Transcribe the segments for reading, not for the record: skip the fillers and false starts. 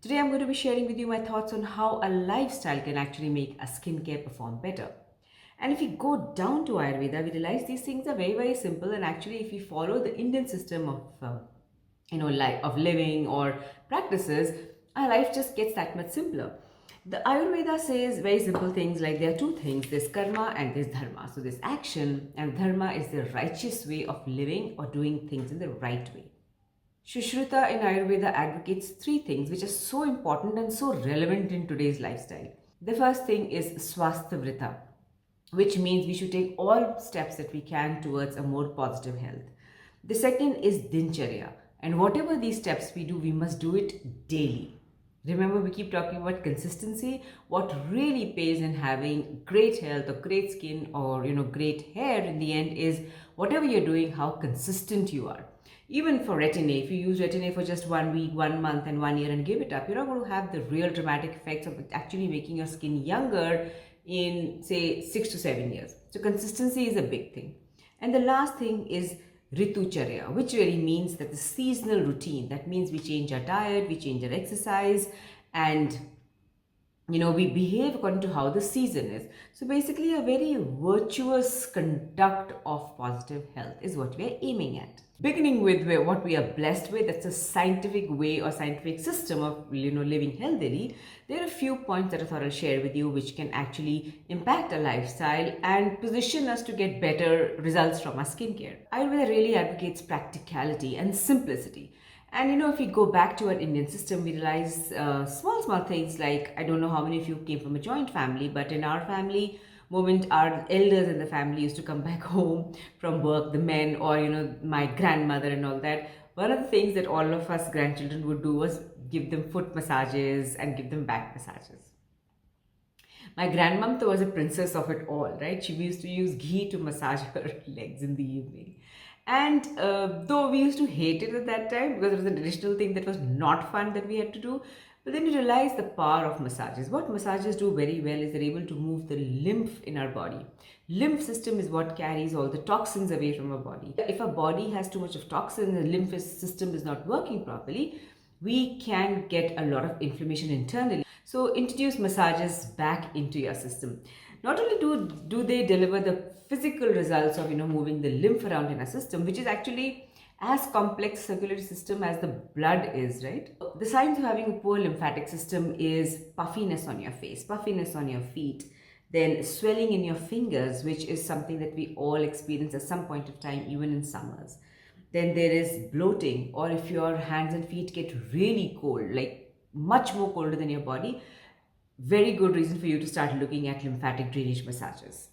Today I'm going to be sharing with you my thoughts on how a lifestyle can actually make a skincare perform better. And if we go down to Ayurveda, we realize these things are very, very simple. And actually, if we follow the Indian system of, life of living or practices, our life just gets that much simpler. The Ayurveda says very simple things like there are two things: there's karma and there's dharma. So there's action, and dharma is the righteous way of living or doing things in the right way. Shushruta in Ayurveda advocates three things which are so important and so relevant in today's lifestyle. The first thing is Swasthavrita, which means we should take all steps that we can towards a more positive health. The second is Dincharya, and whatever these steps we do, we must do it daily. Remember, we keep talking about consistency. What really pays in having great health or great skin or great hair in the end is whatever you're doing, how consistent you are. Even for Retin-A, if you use Retin-A for just 1 week, 1 month, and 1 year and give it up, you're not going to have the real dramatic effects of actually making your skin younger in, say, 6 to 7 years. So consistency is a big thing. And the last thing is Ritucharya, which really means that the seasonal routine. That means we change our diet, we change our exercise, and we behave according to how the season is. So basically, a very virtuous conduct of positive health is what we are aiming at. Beginning with what we are blessed with, that's a scientific way or scientific system of living healthily. There are a few points that I thought I'll share with you which can actually impact our lifestyle and position us to get better results from our skincare. Ayurveda really advocates practicality and simplicity. And if we go back to our Indian system, we realize small things like, I don't know how many of you came from a joint family, but in our family, moment our elders in the family used to come back home from work, the men or my grandmother and all that, one of the things that all of us grandchildren would do was give them foot massages and give them back massages. My grandmother was a princess of it all, right? She used to use ghee to massage her legs in the evening. And though we used to hate it at that time because it was an additional thing that was not fun that we had to do, but then you realize the power of massages. What massages do very well is they're able to move the lymph in our body. Lymph system is what carries all the toxins away from our body. If our body has too much of toxin, the lymph system is not working properly, we can get a lot of inflammation internally. So introduce massages back into your system. Not only do they deliver the physical results of moving the lymph around in our system, which is actually as complex circulatory system as the blood is, right? The signs of having a poor lymphatic system is puffiness on your face, puffiness on your feet, then swelling in your fingers, which is something that we all experience at some point of time, even in summers. Then there is bloating, or if your hands and feet get really cold, like much more colder than your body, very good reason for you to start looking at lymphatic drainage massages.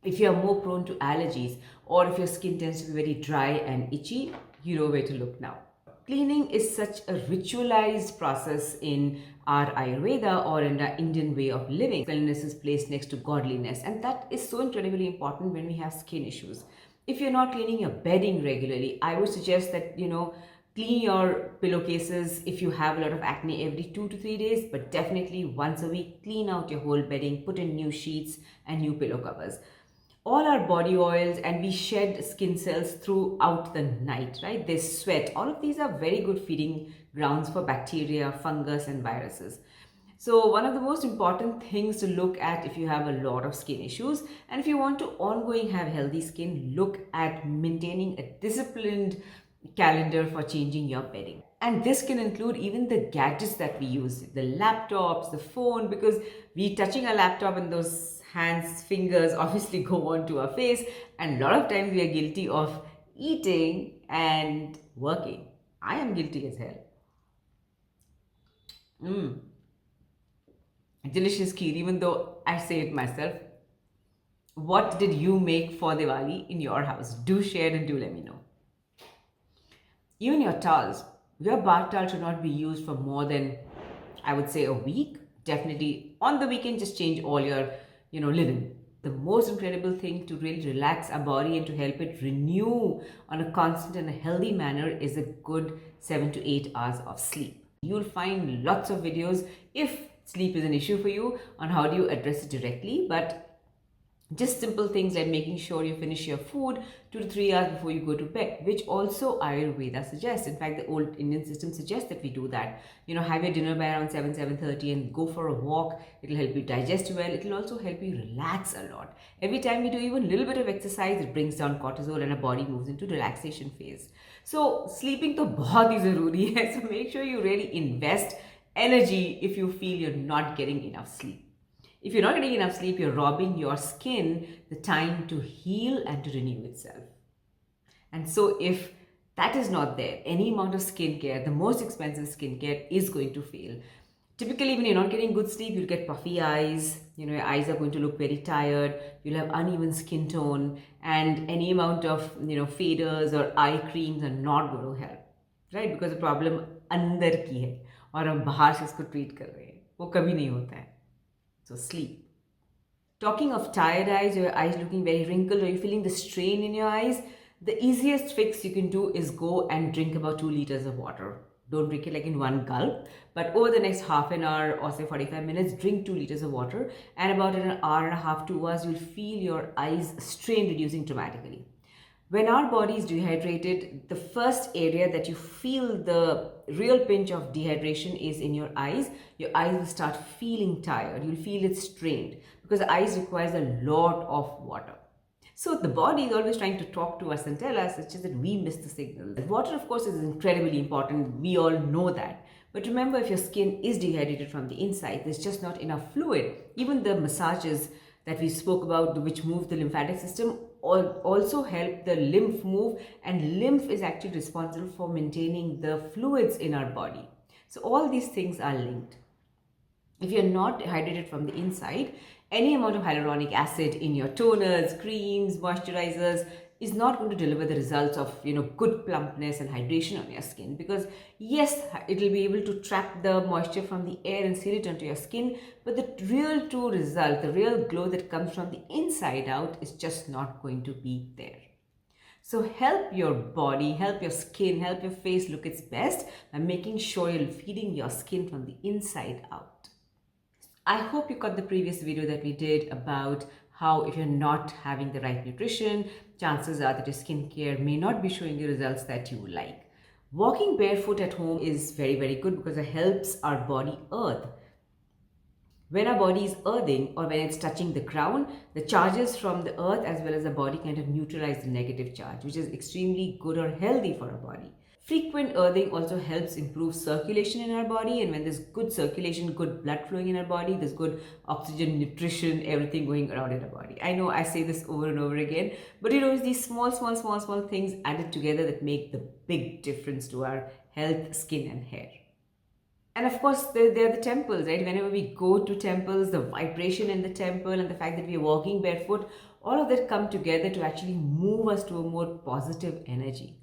If you are more prone to allergies or if your skin tends to be very dry and itchy, you know where to look now. Cleaning is such a ritualized process in our Ayurveda or in the Indian way of living. Cleanliness is placed next to godliness, and that is so incredibly important when we have skin issues. If you're not cleaning your bedding regularly, I would suggest that, clean your pillowcases if you have a lot of acne every 2 to 3 days, but definitely once a week, clean out your whole bedding, put in new sheets and new pillow covers. All our body oils, and we shed skin cells throughout the night, right? They sweat. All of these are very good feeding grounds for bacteria, fungus, and viruses. So one of the most important things to look at if you have a lot of skin issues, and if you want to ongoing have healthy skin, look at maintaining a disciplined calendar for changing your bedding. And this can include even the gadgets that we use, the laptops, the phone, because we touching a laptop and those hands, fingers obviously go onto our face, and a lot of times we are guilty of eating and working. I am guilty as hell. Delicious kheer, even though I say it myself. What did you make for Diwali in your house? Do share and do let me know. Even your towels, your bath towel should not be used for more than, I would say, a week. Definitely on the weekend, just change all your, linen. The most incredible thing to really relax our body and to help it renew on a constant and a healthy manner is a good 7 to 8 hours of sleep. You'll find lots of videos if sleep is an issue for you on how do you address it directly, but Just simple things like making sure you finish your food 2 to 3 hours before you go to bed, which also Ayurveda suggests. In fact, the old Indian system suggests that we do that. Have your dinner by around 7:30, and go for a walk. It'll help you digest well. It'll also help you relax a lot. Every time you do even a little bit of exercise, it brings down cortisol and our body moves into relaxation phase. So sleeping to bahut hi zaruri hai. So make sure you really invest energy if you feel you're not getting enough sleep. If you're not getting enough sleep, you're robbing your skin the time to heal and to renew itself. And so if that is not there, any amount of skincare, the most expensive skincare, is going to fail. Typically, when you're not getting good sleep, you'll get puffy eyes, your eyes are going to look very tired, you'll have uneven skin tone, and any amount of, faders or eye creams are not going to help, right? Because the problem अंदर की है और हम बाहर से इसको treat कर रहे हैं, वो कभी नहीं होता है. So sleep. Talking of tired eyes, your eyes looking very wrinkled, or you're feeling the strain in your eyes, the easiest fix you can do is go and drink about 2 liters of water. Don't drink it like in one gulp, but over the next half an hour or say 45 minutes, drink 2 liters of water, and about in an hour and a half, 2 hours, you'll feel your eyes strain reducing dramatically. When our body is dehydrated, the first area that you feel the real pinch of dehydration is in your eyes. Your eyes will start feeling tired. You'll feel it strained because the eyes requires a lot of water. So the body is always trying to talk to us and tell us, it's just that we miss the signal. Water, of course, is incredibly important. We all know that. But remember, if your skin is dehydrated from the inside, there's just not enough fluid. Even the massages that we spoke about, which move the lymphatic system, also help the lymph move, and lymph is actually responsible for maintaining the fluids in our body. So all these things are linked. If you're not hydrated from the inside, any amount of hyaluronic acid in your toners, creams, moisturizers is not going to deliver the results of good plumpness and hydration on your skin, because yes, it will be able to trap the moisture from the air and seal it onto your skin, but the real true result, the real glow that comes from the inside out, is just not going to be there. So help your body, help your skin, help your face look its best by making sure you're feeding your skin from the inside out. I hope you caught the previous video that we did about how if you're not having the right nutrition, chances are that your skincare may not be showing the results that you like. Walking barefoot at home is very, very good because it helps our body earth. When our body is earthing, or when it's touching the ground, the charges from the earth as well as the body kind of neutralize the negative charge, which is extremely good or healthy for our body. Frequent earthing also helps improve circulation in our body, and when there's good circulation, good blood flowing in our body, there's good oxygen, nutrition, everything going around in our body. I know I say this over and over again, but it's these small things added together that make the big difference to our health, skin and hair. And of course, there are the temples, right? Whenever we go to temples, the vibration in the temple and the fact that we are walking barefoot, all of that come together to actually move us to a more positive energy.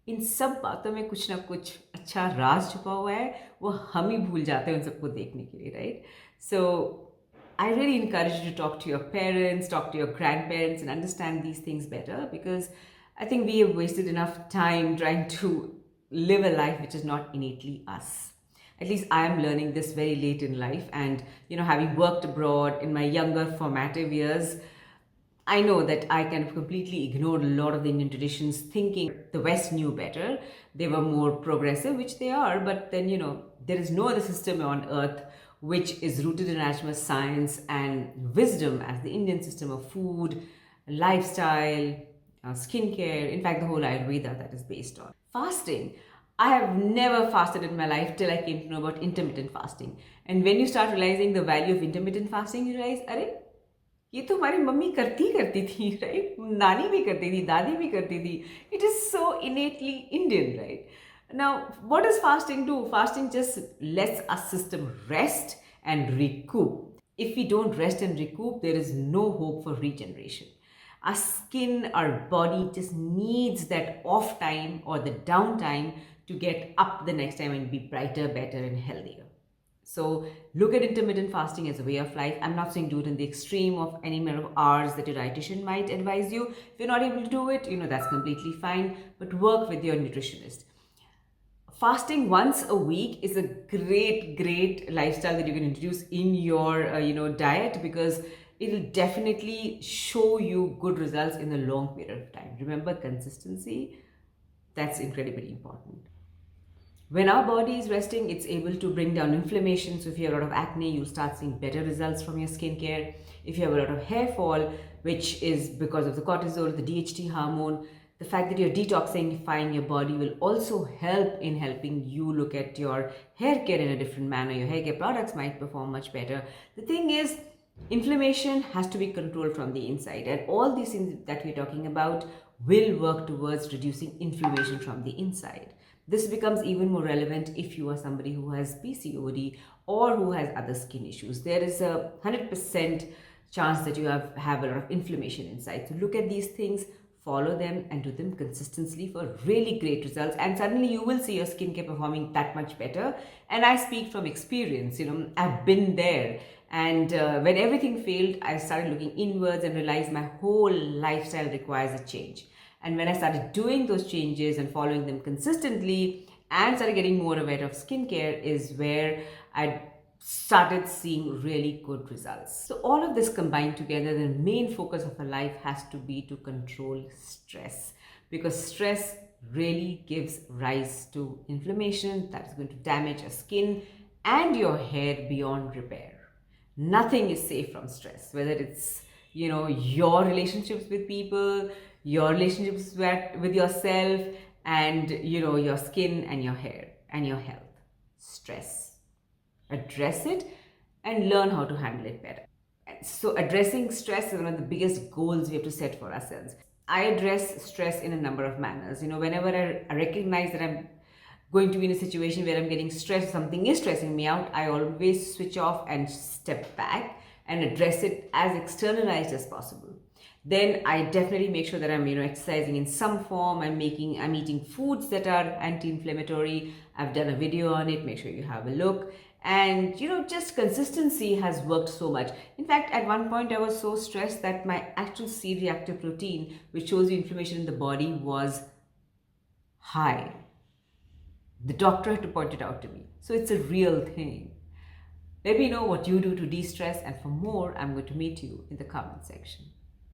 इन सब बातों में कुछ ना कुछ अच्छा राज छुपा हुआ है, वो हम ही भूल जाते हैं उन सबको देखने के लिए, right? So I really encourage you to talk to your parents, talk to your grandparents and understand these things better, because I think we have wasted enough time trying to live a life which is not innately us. At least I am learning this very late in life, and having worked abroad in my younger formative years, I know that I kind of completely ignored a lot of the Indian traditions, thinking the West knew better. They were more progressive, which they are, but then, there is no other system on earth which is rooted in as much science and wisdom as the Indian system of food, lifestyle, skincare, in fact, the whole Ayurveda that is based on. Fasting. I have never fasted in my life till I came to know about intermittent fasting. And when you start realizing the value of intermittent fasting, you realize, अरे ये तो हमारी mummy करती थी, right? नानी भी करती थी, दादी भी करती थी. It is so innately Indian, right? Now, what does fasting do? Fasting just lets our system rest and recoup. If we don't rest and recoup, there is no hope for regeneration. Our skin, our body just needs that off time or the downtime to get up the next time and be brighter, better and healthier. So look at intermittent fasting as a way of life. I'm not saying do it in the extreme of any number of hours that your dietitian might advise you. If you're not able to do it, that's completely fine, but work with your nutritionist. Fasting once a week is a great lifestyle that you can introduce in your diet, because it'll definitely show you good results in a long period of time. Remember, consistency, that's incredibly important. When our body is resting, it's able to bring down inflammation. So if you have a lot of acne, you'll start seeing better results from your skincare. If you have a lot of hair fall, which is because of the cortisol, the DHT hormone, the fact that you're detoxifying your body will also help in helping you look at your hair care in a different manner. Your hair care products might perform much better. The thing is, inflammation has to be controlled from the inside, and all these things that we're talking about will work towards reducing inflammation from the inside. This becomes even more relevant if you are somebody who has PCOD or who has other skin issues. There is a 100% chance that you have a lot of inflammation inside. So look at these things, follow them, and do them consistently for really great results. And suddenly you will see your skincare performing that much better. And I speak from experience, I've been there. And when everything failed, I started looking inwards and realized my whole lifestyle requires a change. And when I started doing those changes and following them consistently and started getting more aware of skincare is where I started seeing really good results. So all of this combined together, the main focus of a life has to be to control stress, because stress really gives rise to inflammation that is going to damage your skin and your hair beyond repair. Nothing is safe from stress, whether it's your relationships with people, your relationships with yourself, and your skin and your hair and your health. Stress, address it and learn how to handle it better. So addressing stress is one of the biggest goals we have to set for ourselves. I address stress in a number of manners. Whenever I recognize that I'm going to be in a situation where I'm getting stressed, something is stressing me out, I always switch off and step back and address it as externalized as possible. Then I definitely make sure that I'm exercising in some form. I'm eating foods that are anti-inflammatory. I've done a video on it. Make sure you have a look. And just consistency has worked so much. In fact, at one point I was so stressed that my actual C-reactive protein, which shows you inflammation in the body, was high. The doctor had to point it out to me. So it's a real thing. Let me know what you do to de-stress, and for more, I'm going to meet you in the comment section.